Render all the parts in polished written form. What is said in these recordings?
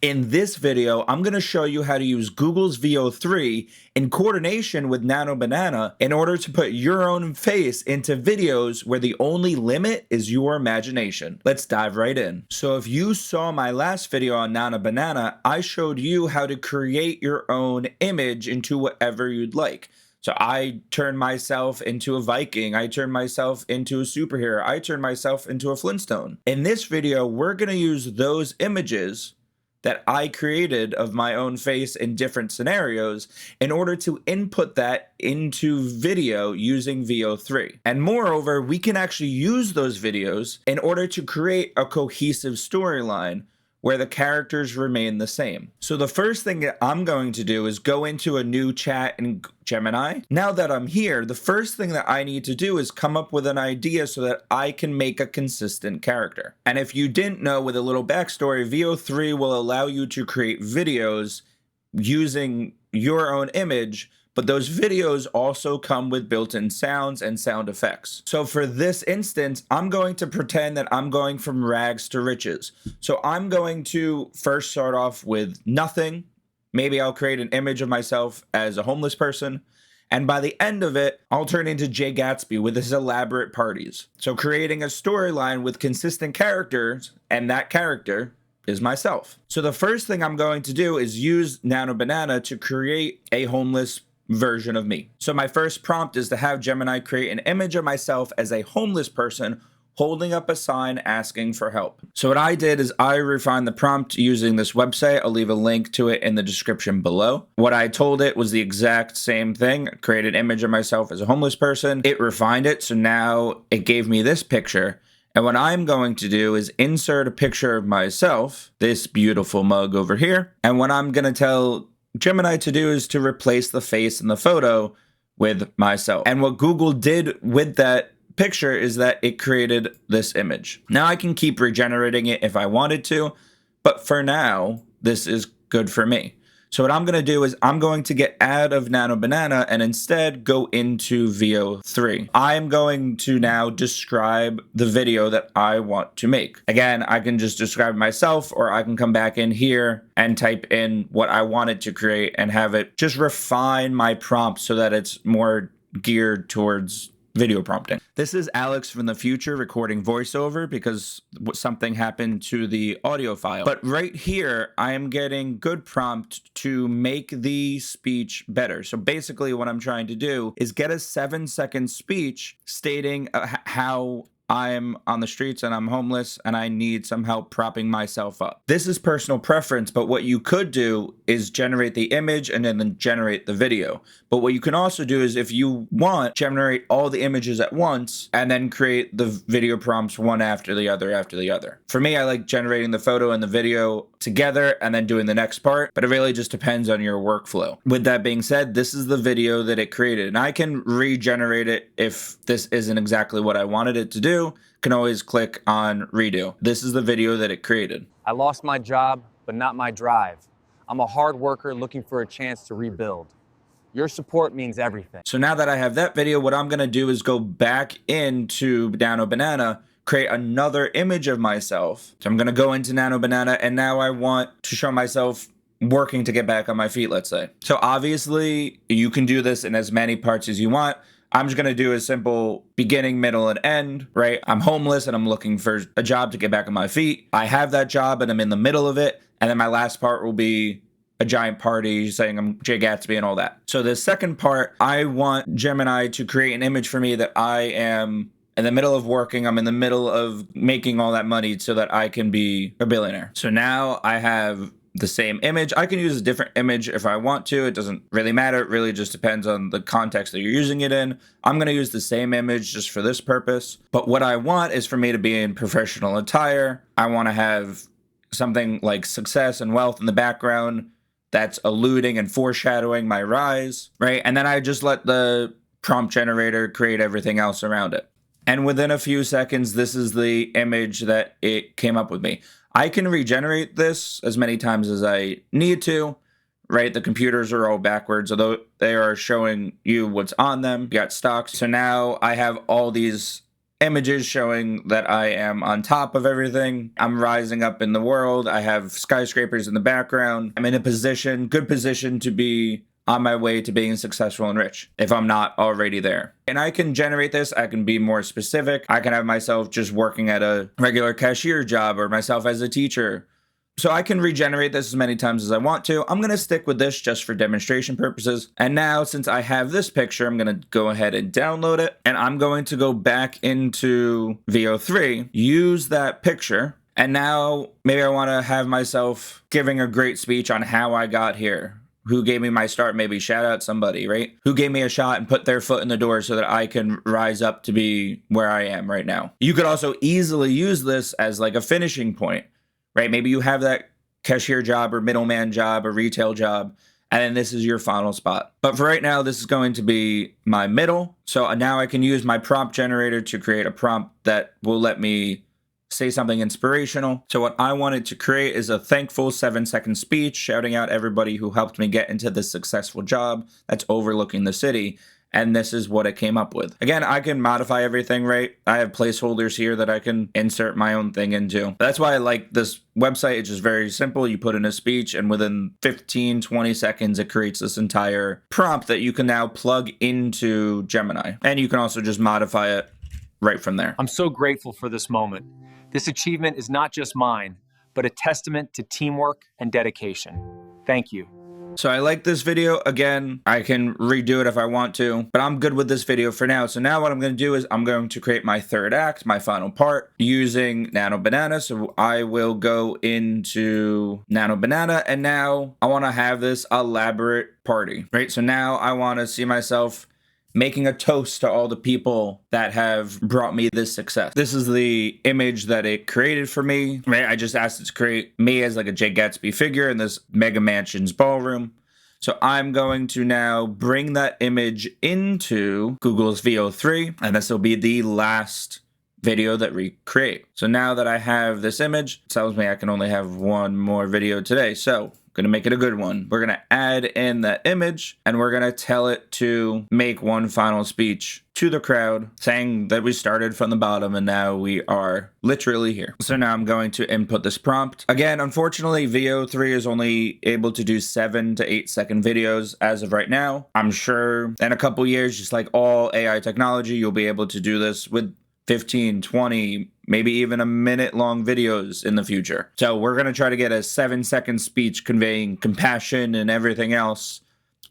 In this video, I'm going to show you how to use Google's Veo 3 in coordination with Nano Banana in order to put your own face into videos where the only limit is your imagination. Let's dive right in. So if you saw my last video on Nano Banana, I showed you how to create your own image into whatever you'd like. So I turned myself into a Viking, I turned myself into a superhero, I turned myself into a Flintstone. In this video, we're going to use those images that I created of my own face in different scenarios in order to input that into video using Veo 3. And moreover, we can actually use those videos in order to create a cohesive storyline where the characters remain the same. So the first thing that I'm going to do is go into a new chat in Gemini. Now that I'm here, the first thing that I need to do is come up with an idea so that I can make a consistent character. And if you didn't know, with a little backstory, Veo 3 will allow you to create videos using your own image, but those videos also come with built-in sounds and sound effects. So for this instance, I'm going to pretend that I'm going from rags to riches. So I'm going to first start off with nothing. Maybe I'll create an image of myself as a homeless person. And by the end of it, I'll turn into Jay Gatsby with his elaborate parties. So creating a storyline with consistent characters, and that character is myself. So the first thing I'm going to do is use Nano Banana to create a homeless version of me. So my first prompt is to have Gemini create an image of myself as a homeless person holding up a sign asking for help. So what I did is I refined the prompt using this website. I'll leave a link to it in the description below. What I told it was the exact same thing. Create an image of myself as a homeless person. It refined it, so now it gave me this picture. And what I'm going to do is insert a picture of myself, this beautiful mug over here. And what I'm going to tell Gemini to do is to replace the face in the photo with myself. And what Google did with that picture is that it created this image. Now I can keep regenerating it if I wanted to, but for now, this is good for me. So what I'm going to do is I'm going to get out of Nano Banana and instead go into Veo 3. I'm going to now describe the video that I want to make. Again, I can just describe myself, or I can come back in here and type in what I wanted to create and have it just refine my prompt so that it's more geared towards video prompting. This is Alex from the future recording voiceover because something happened to the audio file. But right here, I am getting good prompt to make the speech better. So basically what I'm trying to do is get a 7-second speech stating how I'm on the streets and I'm homeless and I need some help propping myself up. This is personal preference, but what you could do is generate the image and then generate the video. But what you can also do is, if you want, generate all the images at once and then create the video prompts one after the other after the other. For me, I like generating the photo and the video together and then doing the next part, but it really just depends on your workflow. With that being said, this is the video that it created, and I can regenerate it if this isn't exactly what I wanted it to do. Can always click on redo. This is the video that it created. I lost my job, but not my drive. I'm a hard worker looking for a chance to rebuild. Your support means everything. So now that I have that video, what I'm gonna do is go back into Nano Banana, create another image of myself. So I'm gonna go into Nano Banana, and now I want to show myself working to get back on my feet, let's say. So obviously you can do this in as many parts as you want. I'm just gonna do a simple beginning, middle, and end, right? I'm homeless and I'm looking for a job to get back on my feet. I have that job and I'm in the middle of it. And then my last part will be a giant party saying I'm Jay Gatsby and all that. So the second part, I want Gemini to create an image for me that I am in the middle of working. I'm in the middle of making all that money so that I can be a billionaire. So now I have the same image. I can use a different image if I want to. It doesn't really matter. It really just depends on the context that you're using it in. I'm going to use the same image just for this purpose. But what I want is for me to be in professional attire. I want to have something like success and wealth in the background that's alluding and foreshadowing my rise, right? And then I just let the prompt generator create everything else around it. And within a few seconds, this is the image that it came up with me. I can regenerate this as many times as I need to, right? The computers are all backwards, although they are showing you what's on them. You got stocks. So now I have all these images showing that I am on top of everything. I'm rising up in the world. I have skyscrapers in the background. I'm in a position, good position to be on my way to being successful and rich if I'm not already there. And I can generate this. I can be more specific. I can have myself just working at a regular cashier job or myself as a teacher. So I can regenerate this as many times as I want to. I'm going to stick with this just for demonstration purposes. And now, since I have this picture, I'm going to go ahead and download it. And I'm going to go back into VO3, use that picture. And now maybe I want to have myself giving a great speech on how I got here. Who gave me my start, maybe shout out somebody, right? Who gave me a shot and put their foot in the door so that I can rise up to be where I am right now. You could also easily use this as like a finishing point, right? Maybe you have that cashier job or middleman job or retail job, and then this is your final spot. But for right now, this is going to be my middle. So now I can use my prompt generator to create a prompt that will let me say something inspirational. So what I wanted to create is a thankful 7-second speech shouting out everybody who helped me get into this successful job that's overlooking the city. And this is what it came up with. Again, I can modify everything, right? I have placeholders here that I can insert my own thing into. That's why I like this website. It's just very simple. You put in a speech and within 15, 20 seconds, it creates this entire prompt that you can now plug into Gemini. And you can also just modify it right from there. I'm so grateful for this moment. This achievement is not just mine, but a testament to teamwork and dedication. Thank you. So I like this video. Again, I can redo it if I want to, but I'm good with this video for now. So now what I'm going to do is I'm going to create my third act, my final part, using Nano Banana. So I will go into Nano Banana, and now I want to have this elaborate party, right? So now I want to see myself making a toast to all the people that have brought me this success. This is the image that it created for me, right? I just asked it to create me as like a Jay Gatsby figure in this mega mansion's ballroom. So I'm going to now bring that image into Google's VO3, and this will be the last video that we create. So now that I have this image, it tells me I can only have one more video today. So gonna make it a good one. We're gonna add in that image and we're gonna tell it to make one final speech to the crowd saying that we started from the bottom and now we are literally here. So now I'm going to input this prompt. Again, unfortunately, VO3 is only able to do 7 to 8 second videos as of right now. I'm sure in a couple years, just like all AI technology, you'll be able to do this with 15, 20, maybe even a minute long videos in the future. So we're going to try to get a 7-second speech conveying compassion and everything else,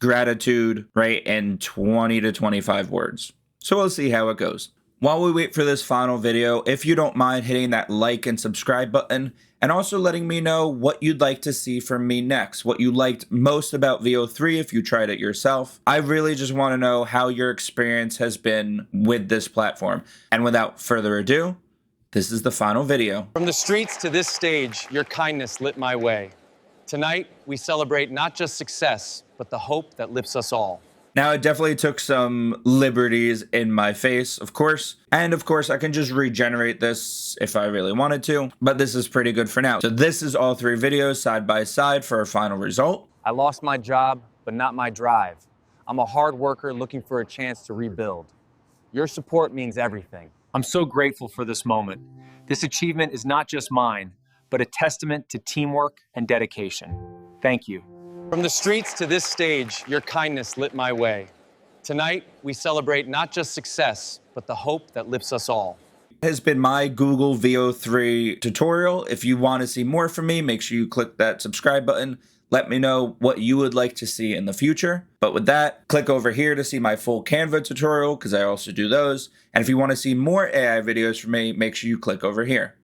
gratitude, right, in 20 to 25 words. So we'll see how it goes. While we wait for this final video, if you don't mind hitting that like and subscribe button, and also letting me know what you'd like to see from me next, what you liked most about VO3 if you tried it yourself. I really just want to know how your experience has been with this platform. And without further ado, this is the final video. From the streets to this stage, your kindness lit my way. Tonight, we celebrate not just success, but the hope that lifts us all. Now, it definitely took some liberties in my face, of course. And of course, I can just regenerate this if I really wanted to, but this is pretty good for now. So this is all 3 videos side by side for a final result. I lost my job, but not my drive. I'm a hard worker looking for a chance to rebuild. Your support means everything. I'm so grateful for this moment. This achievement is not just mine, but a testament to teamwork and dedication. Thank you. From the streets to this stage, your kindness lit my way. Tonight, we celebrate not just success, but the hope that lifts us all. Has been my Google VO3 tutorial. If you want to see more from me, make sure you click that subscribe button. Let me know what you would like to see in the future. But with that, click over here to see my full Canva tutorial, because I also do those. And if you want to see more AI videos from me, make sure you click over here.